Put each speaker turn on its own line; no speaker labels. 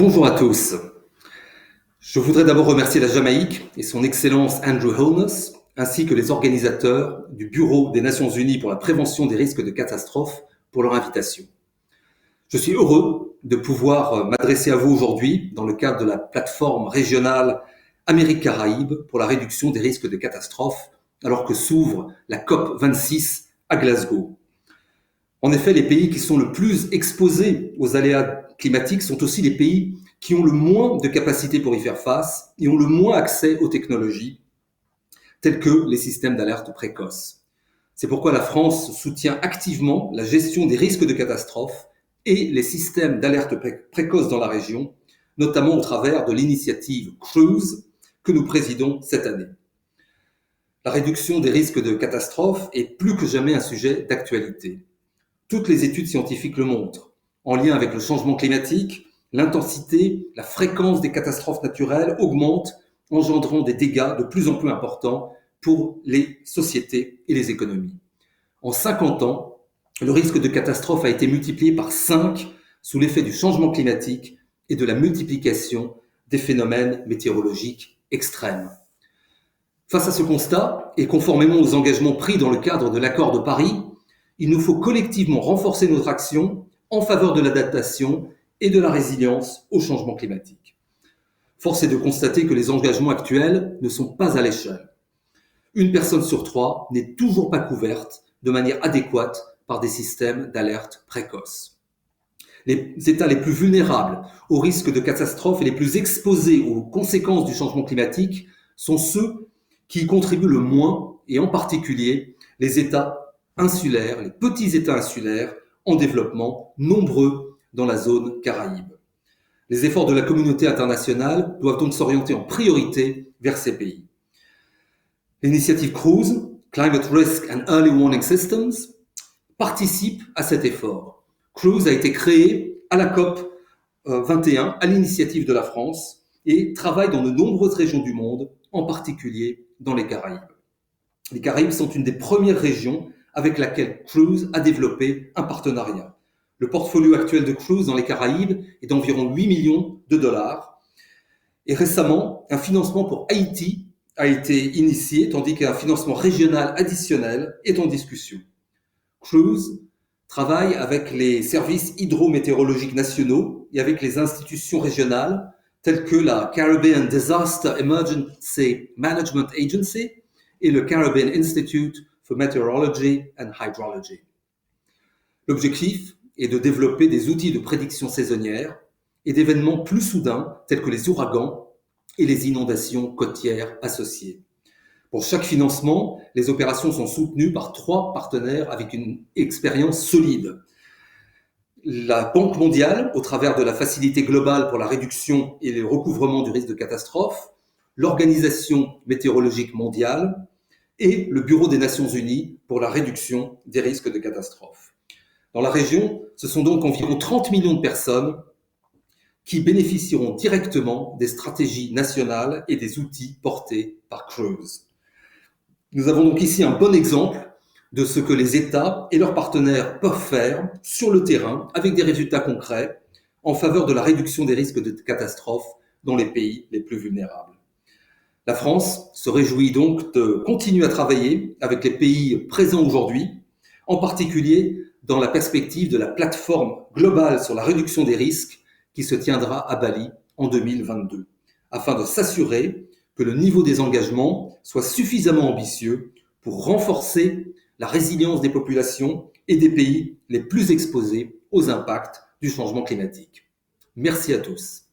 Bonjour à tous. Je voudrais d'abord remercier la Jamaïque et son Excellence Andrew Holness, ainsi que les organisateurs du Bureau des Nations Unies pour la prévention des risques de catastrophes pour leur invitation. Je suis heureux de pouvoir m'adresser à vous aujourd'hui dans le cadre de la plateforme régionale Amérique-Caraïbes pour la réduction des risques de catastrophes, alors que s'ouvre la COP26 à Glasgow. En effet, les pays qui sont le plus exposés aux aléas climatiques sont aussi les pays qui ont le moins de capacité pour y faire face et ont le moins accès aux technologies, telles que les systèmes d'alerte précoce. C'est pourquoi la France soutient activement la gestion des risques de catastrophes et les systèmes d'alerte précoce dans la région, notamment au travers de l'initiative CRUISE que nous présidons cette année. La réduction des risques de catastrophes est plus que jamais un sujet d'actualité. Toutes les études scientifiques le montrent. En lien avec le changement climatique, l'intensité, la fréquence des catastrophes naturelles augmentent, engendrant des dégâts de plus en plus importants pour les sociétés et les économies. En 50 ans, le risque de catastrophe a été multiplié par 5 sous l'effet du changement climatique et de la multiplication des phénomènes météorologiques extrêmes. Face à ce constat, et conformément aux engagements pris dans le cadre de l'accord de Paris, il nous faut collectivement renforcer notre action en faveur de l'adaptation et de la résilience au changement climatique. Force est de constater que les engagements actuels ne sont pas à l'échelle. Une personne sur 3 n'est toujours pas couverte de manière adéquate par des systèmes d'alerte précoce. Les États les plus vulnérables aux risques de catastrophes et les plus exposés aux conséquences du changement climatique sont ceux qui y contribuent le moins, et en particulier les États insulaires, les petits États insulaires en développement, nombreux dans la zone Caraïbe. Les efforts de la communauté internationale doivent donc s'orienter en priorité vers ces pays. L'initiative CRUISE, Climate Risk and Early Warning Systems, participe à cet effort. CRUISE a été créé à la COP 21 à l'initiative de la France et travaille dans de nombreuses régions du monde, en particulier dans les Caraïbes. Les Caraïbes sont une des premières régions avec laquelle CRUISE a développé un partenariat. Le portfolio actuel de CRUISE dans les Caraïbes est d'environ 8 millions de dollars. Et récemment, un financement pour Haïti a été initié, tandis qu'un financement régional additionnel est en discussion. CRUISE travaille avec les services hydrométéorologiques nationaux et avec les institutions régionales telles que la Caribbean Disaster Emergency Management Agency et le Caribbean Institute for Meteorology and Hydrology. L'objectif est de développer des outils de prédiction saisonnière et d'événements plus soudains tels que les ouragans et les inondations côtières associées. Pour chaque financement, les opérations sont soutenues par 3 partenaires avec une expérience solide. La Banque mondiale, au travers de la Facilité globale pour la réduction et le recouvrement du risque de catastrophe, l'Organisation météorologique mondiale et le Bureau des Nations Unies pour la réduction des risques de catastrophe. Dans la région, ce sont donc environ 30 millions de personnes qui bénéficieront directement des stratégies nationales et des outils portés par CRUISE. Nous avons donc ici un bon exemple de ce que les États et leurs partenaires peuvent faire sur le terrain avec des résultats concrets en faveur de la réduction des risques de catastrophes dans les pays les plus vulnérables. La France se réjouit donc de continuer à travailler avec les pays présents aujourd'hui, en particulier dans la perspective de la plateforme globale sur la réduction des risques qui se tiendra à Bali en 2022, afin de s'assurer que le niveau des engagements soit suffisamment ambitieux pour renforcer la résilience des populations et des pays les plus exposés aux impacts du changement climatique. Merci à tous.